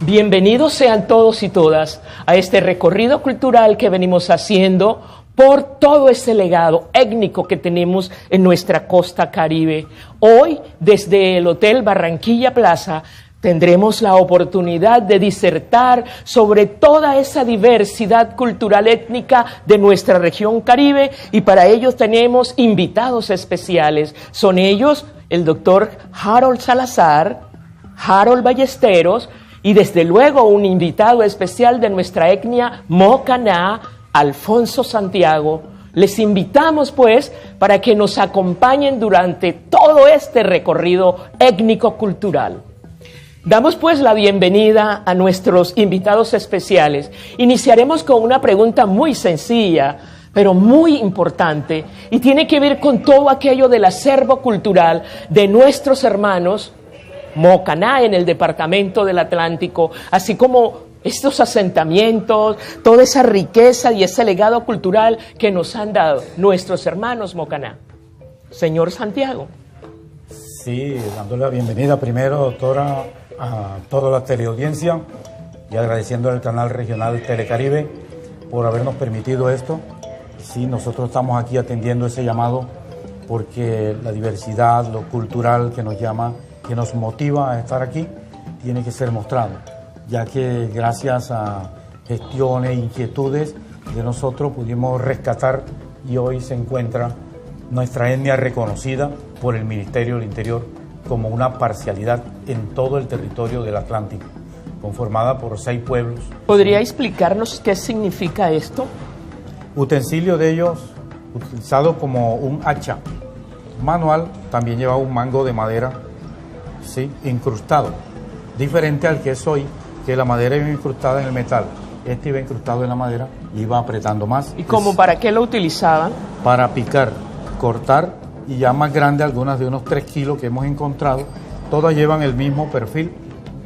Bienvenidos sean todos y todas a este recorrido cultural que venimos haciendo por todo ese legado étnico que tenemos en nuestra costa Caribe. Hoy, desde el Hotel Barranquilla Plaza, tendremos la oportunidad de disertar sobre toda esa diversidad cultural étnica de nuestra región Caribe, y para ello tenemos invitados especiales. Son ellos el doctor Harold Salazar, Harold Ballesteros, y desde luego un invitado especial de nuestra etnia Mocaná, Alfonso Santiago. Les invitamos pues para que nos acompañen durante todo este recorrido étnico-cultural. Damos pues la bienvenida a nuestros invitados especiales. Iniciaremos con una pregunta muy sencilla, pero muy importante, y tiene que ver con todo aquello del acervo cultural de nuestros hermanos Mocaná en el departamento del Atlántico, así como estos asentamientos, toda esa riqueza y ese legado cultural que nos han dado nuestros hermanos Mocaná. Señor Santiago. Sí, dándole la bienvenida primero, doctora, a toda la teleaudiencia y agradeciendo al canal regional Telecaribe por habernos permitido esto. Sí, nosotros estamos aquí atendiendo ese llamado porque la diversidad, lo cultural que nos llama, que nos motiva a estar aquí, tiene que ser mostrado, ya que gracias a gestiones e inquietudes de nosotros pudimos rescatar y hoy se encuentra nuestra etnia reconocida por el Ministerio del Interior como una parcialidad en todo el territorio del Atlántico, conformada por 6 pueblos. ¿Podría explicarnos qué significa esto? Utensilio de ellos utilizado como un hacha manual, también lleva un mango de madera, sí, incrustado, diferente al que es hoy, que la madera iba incrustada en el metal. Este iba incrustado en la madera y iba apretando más. ¿Y cómo para qué lo utilizaban? Para picar, cortar, y ya más grande, algunas de unos 3 kilos que hemos encontrado, todas llevan el mismo perfil,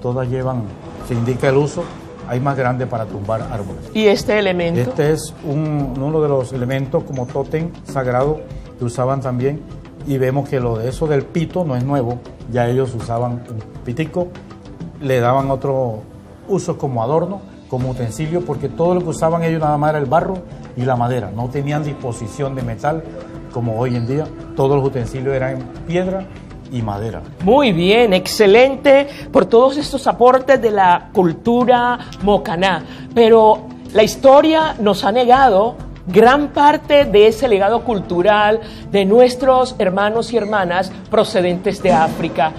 todas llevan, se indica el uso, hay más grande para tumbar árboles. ¿Y este elemento? Este es uno de los elementos como tótem sagrado que usaban también, y vemos que lo de eso del pito no es nuevo, ya ellos usaban un pitico, le daban otro uso como adorno, como utensilio, porque todo lo que usaban ellos nada más era el barro y la madera, no tenían disposición de metal como hoy en día, todos los utensilios eran piedra y madera. Muy bien, excelente por todos estos aportes de la cultura mocaná, pero la historia nos ha negado gran parte de ese legado cultural de nuestros hermanos y hermanas procedentes de África.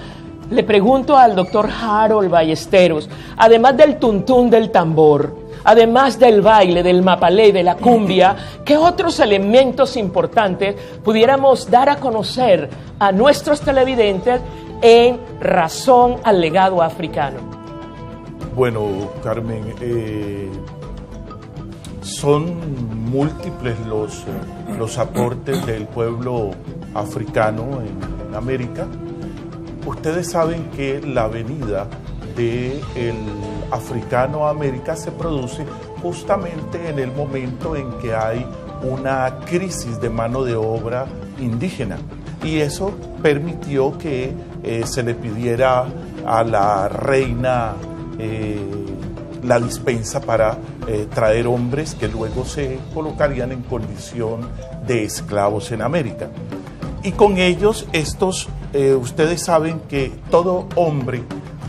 Le pregunto al doctor Harold Ballesteros, además del tuntún del tambor, además del baile, del mapalé, de la cumbia, ¿qué otros elementos importantes pudiéramos dar a conocer a nuestros televidentes en razón al legado africano? Bueno, Carmen, son múltiples los aportes del pueblo africano en América. Ustedes saben que la venida del africano a América se produce justamente en el momento en que hay una crisis de mano de obra indígena, y eso permitió que se le pidiera a la reina la dispensa para traer hombres que luego se colocarían en condición de esclavos en América. Y con ellos ustedes saben que todo hombre,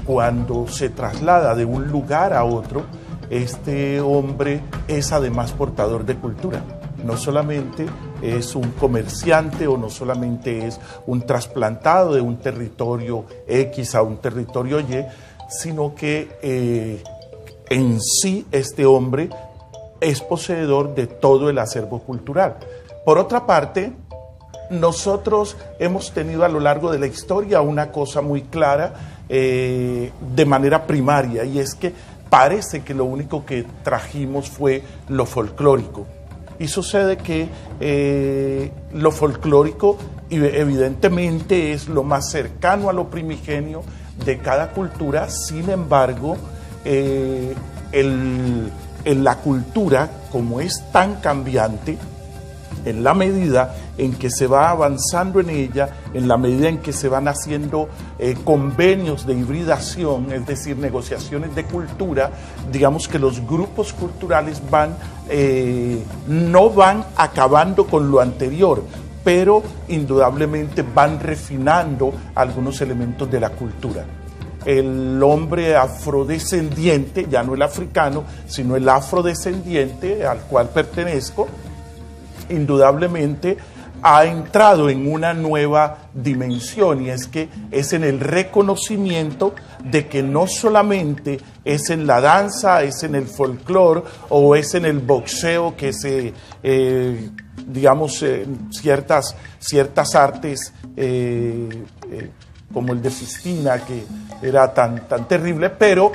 cuando se traslada de un lugar a otro, este hombre es además portador de cultura. No solamente es un comerciante o no solamente es un trasplantado de un territorio X a un territorio Y, sino que en sí este hombre es poseedor de todo el acervo cultural. Por otra parte, nosotros hemos tenido a lo largo de la historia una cosa muy clara de manera primaria, y es que parece que lo único que trajimos fue lo folclórico. Y sucede que lo folclórico evidentemente es lo más cercano a lo primigenio de cada cultura. Sin embargo, la cultura, como es tan cambiante, en la medida en que se va avanzando en ella, en la medida en que se van haciendo convenios de hibridación, es decir, negociaciones de cultura, digamos que los grupos culturales no van acabando con lo anterior, pero indudablemente van refinando algunos elementos de la cultura. El hombre afrodescendiente, ya no el africano, sino el afrodescendiente al cual pertenezco, indudablemente ha entrado en una nueva dimensión, y es que es en el reconocimiento de que no solamente es en la danza, es en el folclore o es en el boxeo que se, ciertas artes como el de Sistina, que era tan terrible, pero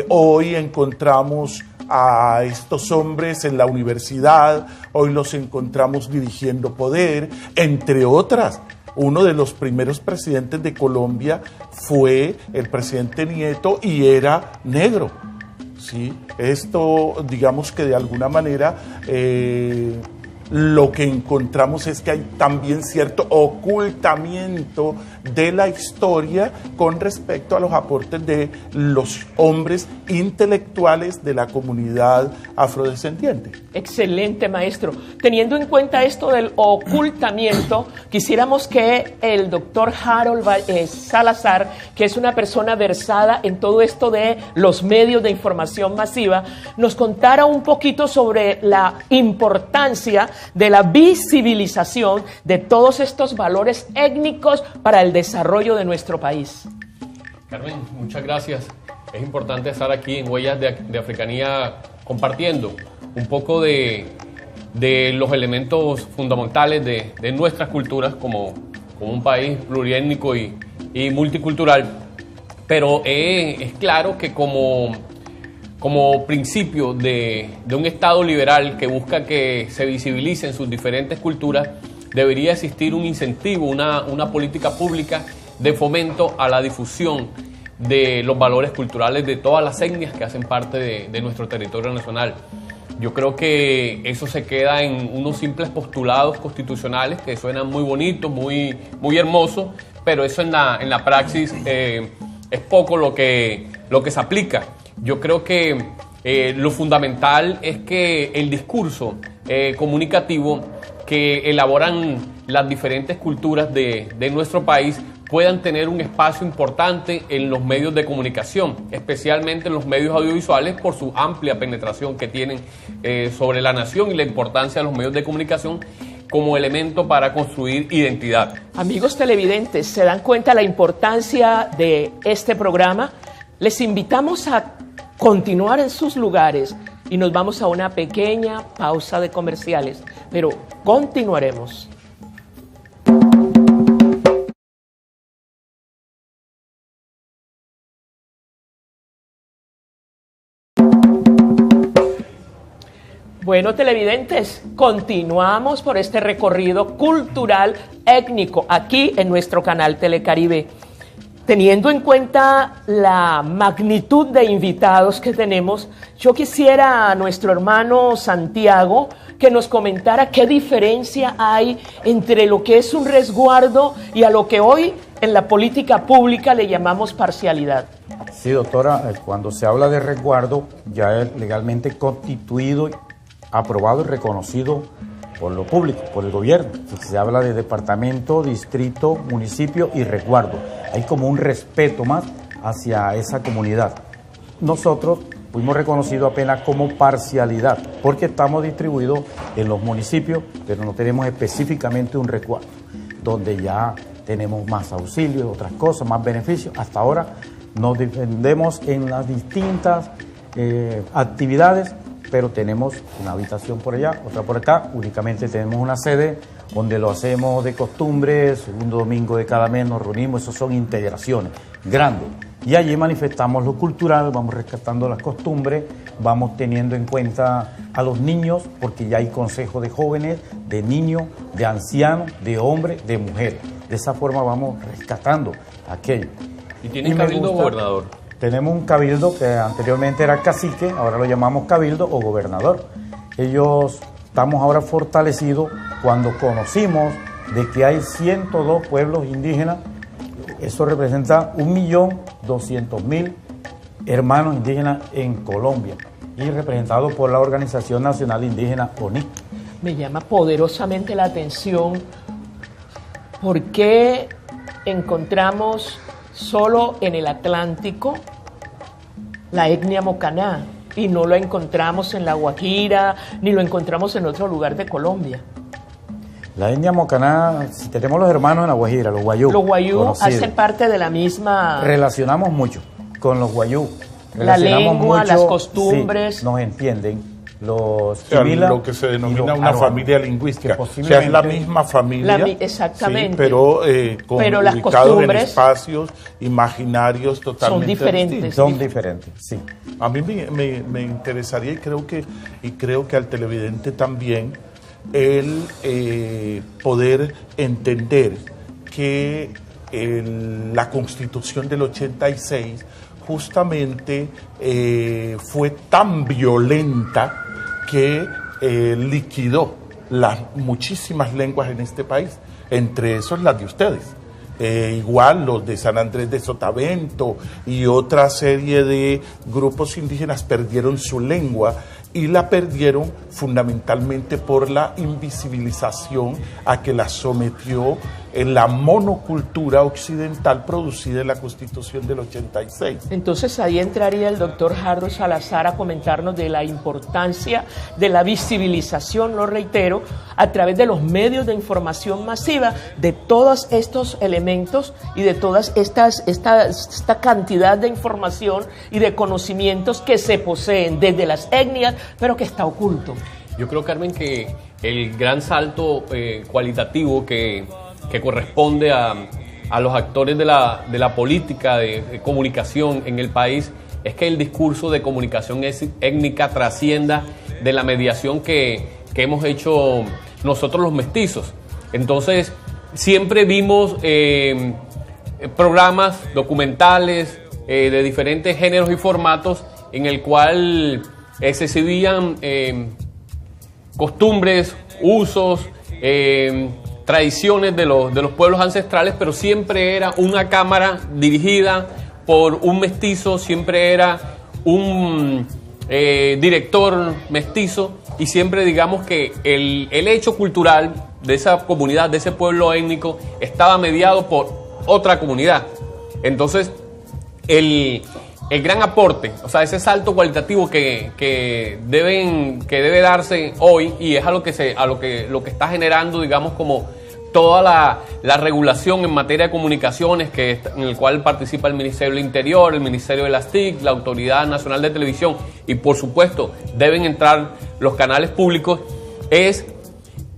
hoy encontramos a estos hombres en la universidad, hoy los encontramos dirigiendo poder, entre otras. Uno de los primeros presidentes de Colombia fue el presidente Nieto y era negro. ¿Sí? Esto, digamos que de alguna manera lo que encontramos es que hay también cierto ocultamiento de la historia con respecto a los aportes de los hombres intelectuales de la comunidad afrodescendiente. Excelente, maestro. Teniendo en cuenta esto del ocultamiento, quisiéramos que el doctor Harold Salazar, que es una persona versada en todo esto de los medios de información masiva, nos contara un poquito sobre la importancia de la visibilización de todos estos valores étnicos para el desarrollo de nuestro país. Carmen, muchas gracias. Es importante estar aquí en Huellas de Africanía compartiendo un poco de los elementos fundamentales de nuestras culturas como un país pluriétnico y multicultural, pero es claro que como principio de un Estado liberal que busca que se visibilicen sus diferentes culturas, debería existir un incentivo, una política pública de fomento a la difusión de los valores culturales de todas las etnias que hacen parte de nuestro territorio nacional. Yo creo que eso se queda en unos simples postulados constitucionales que suenan muy bonitos, muy hermosos, pero eso en la praxis es poco lo que se aplica. Yo creo que lo fundamental es que el discurso comunicativo que elaboran las diferentes culturas de nuestro país puedan tener un espacio importante en los medios de comunicación, especialmente en los medios audiovisuales por su amplia penetración que tienen sobre la nación y la importancia de los medios de comunicación como elemento para construir identidad. Amigos televidentes, ¿se dan cuenta la importancia de este programa? Les invitamos a continuar en sus lugares y nos vamos a una pequeña pausa de comerciales, pero continuaremos. Bueno, televidentes, continuamos por este recorrido cultural étnico aquí en nuestro canal Telecaribe. Teniendo en cuenta la magnitud de invitados que tenemos, yo quisiera a nuestro hermano Santiago que nos comentara qué diferencia hay entre lo que es un resguardo y a lo que hoy en la política pública le llamamos parcialidad. Sí, doctora, cuando se habla de resguardo ya es legalmente constituido, aprobado y reconocido por lo público, por el gobierno. Se habla de departamento, distrito, municipio y resguardo. Hay como un respeto más hacia esa comunidad. Nosotros fuimos reconocidos apenas como parcialidad, porque estamos distribuidos en los municipios, pero no tenemos específicamente un resguardo, donde ya tenemos más auxilio, otras cosas, más beneficios. Hasta ahora nos defendemos en las distintas actividades, pero tenemos una habitación por allá, otra por acá. Únicamente tenemos una sede donde lo hacemos de costumbre, segundo domingo de cada mes nos reunimos, eso son integraciones grandes. Y allí manifestamos lo cultural, vamos rescatando las costumbres, vamos teniendo en cuenta a los niños, porque ya hay consejo de jóvenes, de niños, de ancianos, de hombres, de mujeres. De esa forma vamos rescatando aquello. ¿Y tienen cabildo gobernador? Tenemos un cabildo que anteriormente era cacique, ahora lo llamamos cabildo o gobernador. Ellos estamos ahora fortalecidos cuando conocimos de que hay 102 pueblos indígenas. Eso representa 1.200.000 hermanos indígenas en Colombia y representado por la Organización Nacional Indígena ONIC. Me llama poderosamente la atención por qué encontramos solo en el Atlántico la etnia mocaná y no lo encontramos en La Guajira ni lo encontramos en otro lugar de Colombia. La etnia mocaná, si tenemos los hermanos en La Guajira, los guayú. Los guayú conocidos. hacen parte de la misma... Relacionamos mucho con los guayú. La Relacionamos lengua, mucho, las costumbres. sí, nos entienden. Los O sea, Chibila lo que se y denomina los una Aruana, familia lingüística. que O sea, es la posiblemente- misma familia. exactamente. Sí, pero, Pero las ubicados en costumbres espacios imaginarios totalmente diferentes. distintos. Son diferentes, sí. A mí me interesaría y creo que al televidente también el poder entender que la Constitución del 86 justamente fue tan violenta que liquidó las muchísimas lenguas en este país, entre esos las de ustedes. Igual los de San Andrés de Sotavento y otra serie de grupos indígenas perdieron su lengua y la perdieron fundamentalmente por la invisibilización a que la sometió en la monocultura occidental producida en la Constitución del 86. Entonces ahí entraría el doctor Harold Salazar a comentarnos de la importancia de la visibilización, lo reitero, a través de los medios de información masiva de todos estos elementos y de todas esta cantidad de información y de conocimientos que se poseen desde las etnias, pero que está oculto. Yo creo, Carmen, que el gran salto cualitativo que corresponde a los actores de la política de comunicación en el país es que el discurso de comunicación étnica trascienda de la mediación que hemos hecho nosotros los mestizos. Entonces, siempre vimos programas documentales de diferentes géneros y formatos en el cual se exhibían costumbres, usos, tradiciones de los pueblos ancestrales, pero siempre era una cámara dirigida por un mestizo, siempre era un director mestizo, y siempre digamos que el hecho cultural de esa comunidad, de ese pueblo étnico, estaba mediado por otra comunidad. Entonces, el gran aporte, o sea, ese salto cualitativo que debe darse hoy, y es a lo que está generando, digamos, como toda la regulación en materia de comunicaciones, en el cual participa el Ministerio del Interior, el Ministerio de las TIC, la Autoridad Nacional de Televisión, y por supuesto deben entrar los canales públicos, es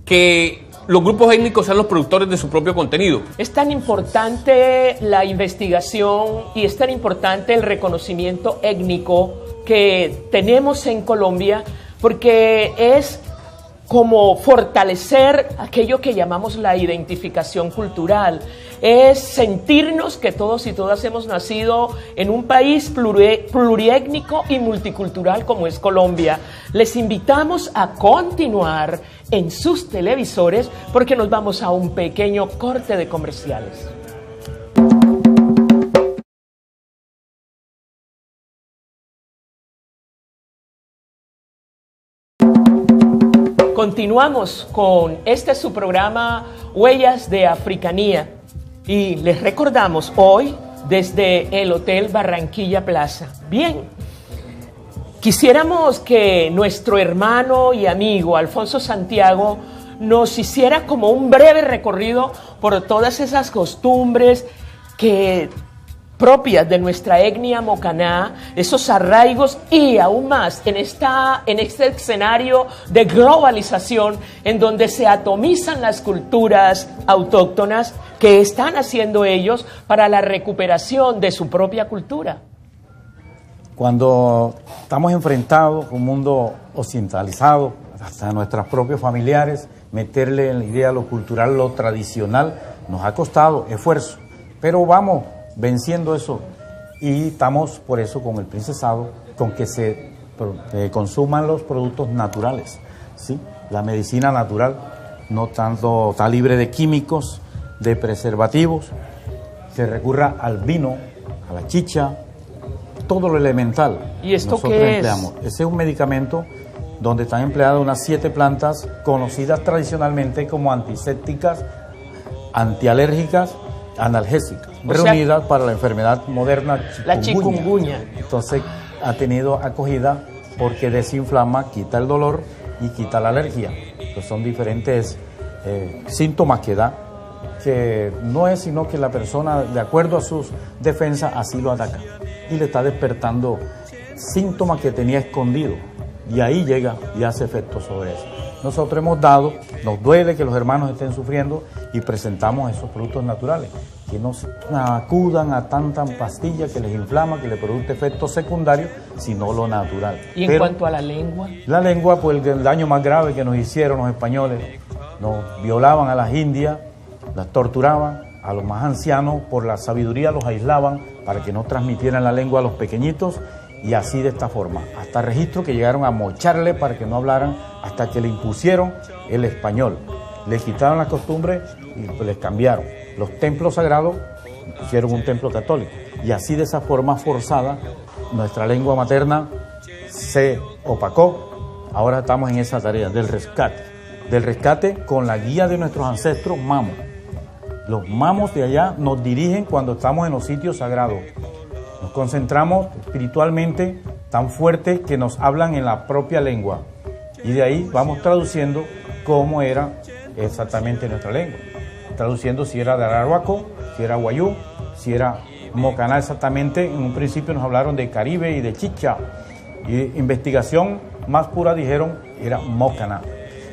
que los grupos étnicos sean los productores de su propio contenido. Es tan importante la investigación y es tan importante el reconocimiento étnico que tenemos en Colombia, porque es como fortalecer aquello que llamamos la identificación cultural. Es sentirnos que todos y todas hemos nacido en un país pluriétnico y multicultural como es Colombia. Les invitamos a continuar en sus televisores porque nos vamos a un pequeño corte de comerciales. Continuamos con su programa Huellas de Africanía y les recordamos hoy desde el Hotel Barranquilla Plaza. Bien, quisiéramos que nuestro hermano y amigo Alfonso Santiago nos hiciera como un breve recorrido por todas esas costumbres propias de nuestra etnia mocaná, esos arraigos y aún más en este escenario de globalización en donde se atomizan las culturas autóctonas que están haciendo ellos para la recuperación de su propia cultura. Cuando estamos enfrentados con un mundo occidentalizado, hasta nuestros propios familiares, meterle en la idea lo cultural, lo tradicional, nos ha costado esfuerzo, pero vamos venciendo eso y estamos por eso con el princesado, con que se consuman los productos naturales. ¿sí? La medicina natural, no tanto, está libre de químicos, de preservativos, se recurra al vino, a la chicha, todo lo elemental. ¿Y esto nosotros qué empleamos. Ese es un medicamento donde están empleadas unas 7 plantas conocidas tradicionalmente como antisépticas, antialérgicas, analgésicas, reunidas para la enfermedad moderna chikungunya. La chikungunya. Entonces ha tenido acogida porque desinflama, quita el dolor y quita la alergia. Entonces son diferentes síntomas que da, que no es sino que la persona, de acuerdo a sus defensas, así lo ataca y le está despertando síntomas que tenía escondido, y ahí llega y hace efecto sobre eso. Nosotros hemos dado, nos duele que los hermanos estén sufriendo y presentamos esos productos naturales, que no acudan a tanta pastilla que les inflama, que les produce efectos secundarios, sino lo natural. ¿Y en cuanto a la lengua? La lengua, pues el daño más grave que nos hicieron los españoles, nos violaban a las indias, las torturaban, a los más ancianos por la sabiduría los aislaban para que no transmitieran la lengua a los pequeñitos, y así de esta forma, hasta registro que llegaron a mocharle para que no hablaran, hasta que le impusieron el español. Le quitaron la costumbre y pues les cambiaron. Los templos sagrados pusieron un templo católico, y así de esa forma forzada nuestra lengua materna se opacó. Ahora estamos en esa tarea del rescate con la guía de nuestros ancestros mamos. Los mamos de allá nos dirigen cuando estamos en los sitios sagrados. Nos concentramos espiritualmente tan fuerte que nos hablan en la propia lengua, y de ahí vamos traduciendo cómo era exactamente nuestra lengua, traduciendo si era de Arhuaco, si era Guayú, si era Mocaná. Exactamente, en un principio nos hablaron de Caribe y de Chicha, y investigación más pura dijeron era Mocaná,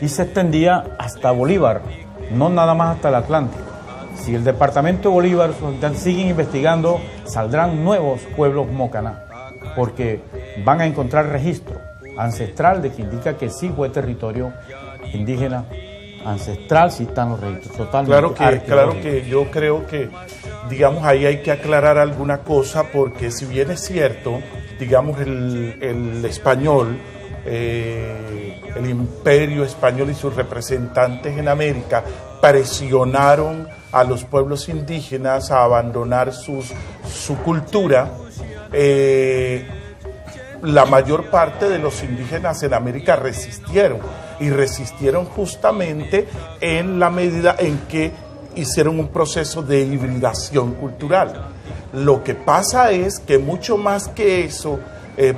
y se extendía hasta Bolívar, no nada más hasta el Atlántico. Si el departamento de Bolívar siguen investigando, saldrán nuevos pueblos mocaná, porque van a encontrar registro ancestral de que indica que sí fue territorio indígena ancestral, sí están los registros totalmente. Claro que yo creo que, digamos, ahí hay que aclarar alguna cosa, porque si bien es cierto, digamos, el español, el imperio español y sus representantes en América presionaron a los pueblos indígenas a abandonar su cultura, la mayor parte de los indígenas en América resistieron, y resistieron justamente en la medida en que hicieron un proceso de hibridación cultural. Lo que pasa es que mucho más que eso,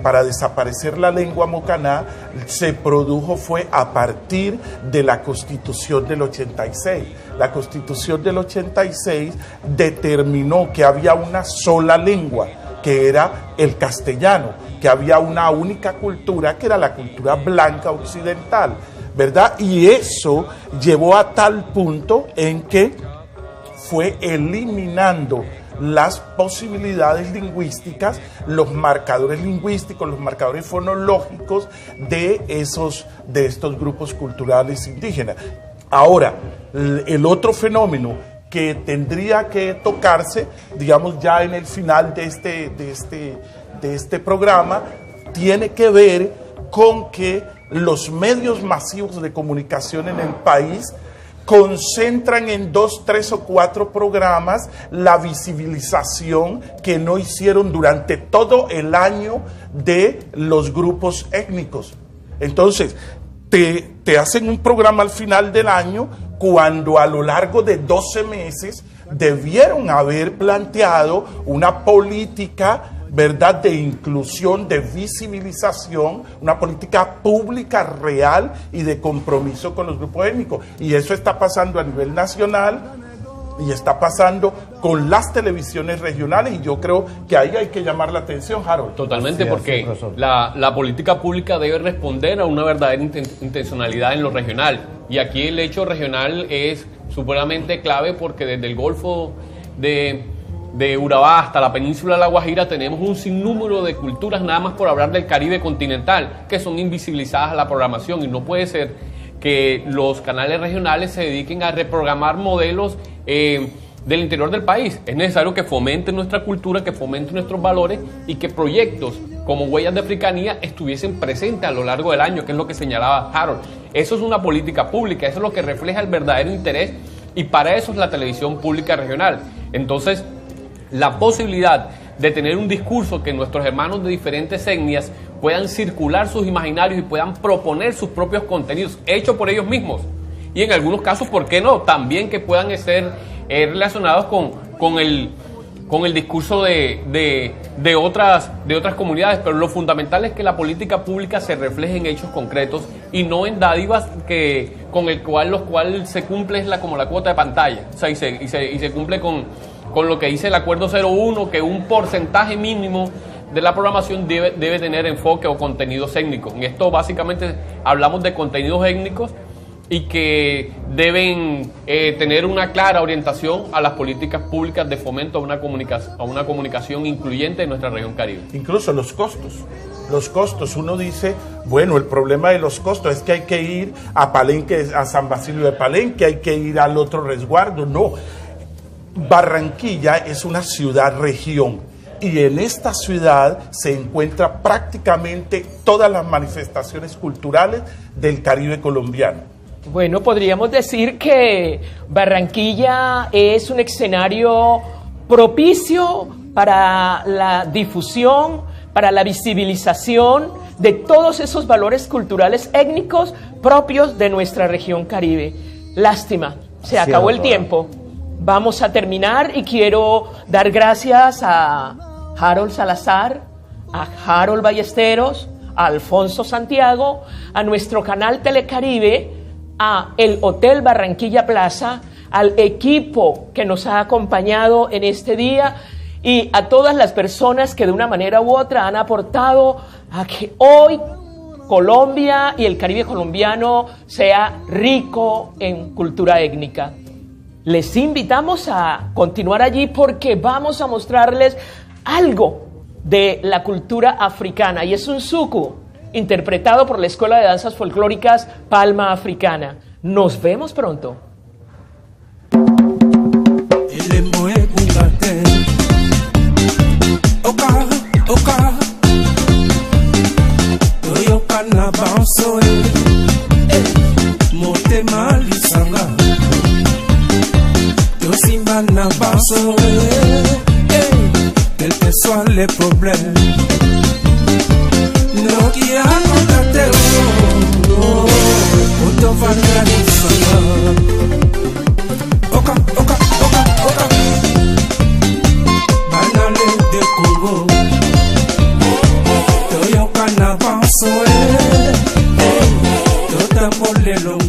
para desaparecer la lengua mocaná, se produjo fue a partir de la Constitución del 86. La Constitución del 86 determinó que había una sola lengua, que era el castellano, que había una única cultura, que era la cultura blanca occidental, ¿verdad? Y eso llevó a tal punto en que fue eliminando las posibilidades lingüísticas, los marcadores lingüísticos, los marcadores fonológicos de estos grupos culturales indígenas. Ahora, el otro fenómeno que tendría que tocarse, digamos, ya en el final de este programa, tiene que ver con que los medios masivos de comunicación en el país concentran en 2, 3 o 4 programas la visibilización que no hicieron durante todo el año de los grupos étnicos. Entonces, te hacen un programa al final del año, cuando a lo largo de 12 meses debieron haber planteado una política, ¿verdad?, de inclusión, de visibilización, una política pública real y de compromiso con los grupos étnicos. Y eso está pasando a nivel nacional y está pasando con las televisiones regionales, y yo creo que ahí hay que llamar la atención, Harold. Totalmente, porque la política pública debe responder a una verdadera intencionalidad en lo regional. Y aquí el hecho regional es supremamente clave, porque desde el Golfo de Urabá hasta la península de La Guajira tenemos un sinnúmero de culturas, nada más por hablar del Caribe continental, que son invisibilizadas a la programación, y no puede ser que los canales regionales se dediquen a reprogramar modelos del interior del país. Es necesario que fomente nuestra cultura, que fomente nuestros valores y que proyectos como Huellas de Africanía estuviesen presentes a lo largo del año, que es lo que señalaba Harold. Eso es una política pública, eso es lo que refleja el verdadero interés, y para eso es la televisión pública regional. Entonces, la posibilidad de tener un discurso que nuestros hermanos de diferentes etnias puedan circular sus imaginarios y puedan proponer sus propios contenidos hechos por ellos mismos, y en algunos casos, ¿por qué no?, también que puedan ser relacionados con el discurso de otras comunidades. Pero lo fundamental es que la política pública se refleje en hechos concretos y no en dádivas los cuales se cumple como la cuota de pantalla. O sea, y se cumple con lo que dice el Acuerdo 01, que un porcentaje mínimo de la programación debe tener enfoque o contenidos étnicos. En esto básicamente hablamos de contenidos étnicos y que deben tener una clara orientación a las políticas públicas de fomento a una comunicación incluyente en nuestra región Caribe. Incluso los costos, uno dice, bueno, el problema de los costos es que hay que ir a Palenque, a San Basilio de Palenque, hay que ir al otro resguardo. No, Barranquilla es una ciudad-región, y en esta ciudad se encuentra prácticamente todas las manifestaciones culturales del Caribe colombiano. Bueno, podríamos decir que Barranquilla es un escenario propicio para la difusión, para la visibilización de todos esos valores culturales étnicos propios de nuestra región Caribe. Lástima, se acabó el tiempo. Vamos a terminar y quiero dar gracias a Harold Salazar, a Harold Ballesteros, a Alfonso Santiago, a nuestro canal Telecaribe, a el Hotel Barranquilla Plaza, al equipo que nos ha acompañado en este día y a todas las personas que de una manera u otra han aportado a que hoy Colombia y el Caribe colombiano sea rico en cultura étnica. Les invitamos a continuar allí porque vamos a mostrarles algo de la cultura africana, y es un suku interpretado por la Escuela de Danzas Folclóricas Palma Africana. Nos vemos pronto. Quels que soient les problèmes, no quiero contarte auto vandalismo. Oka, oka, oka, oka. Banale de Congo. Toyo canabanso, tota polelo.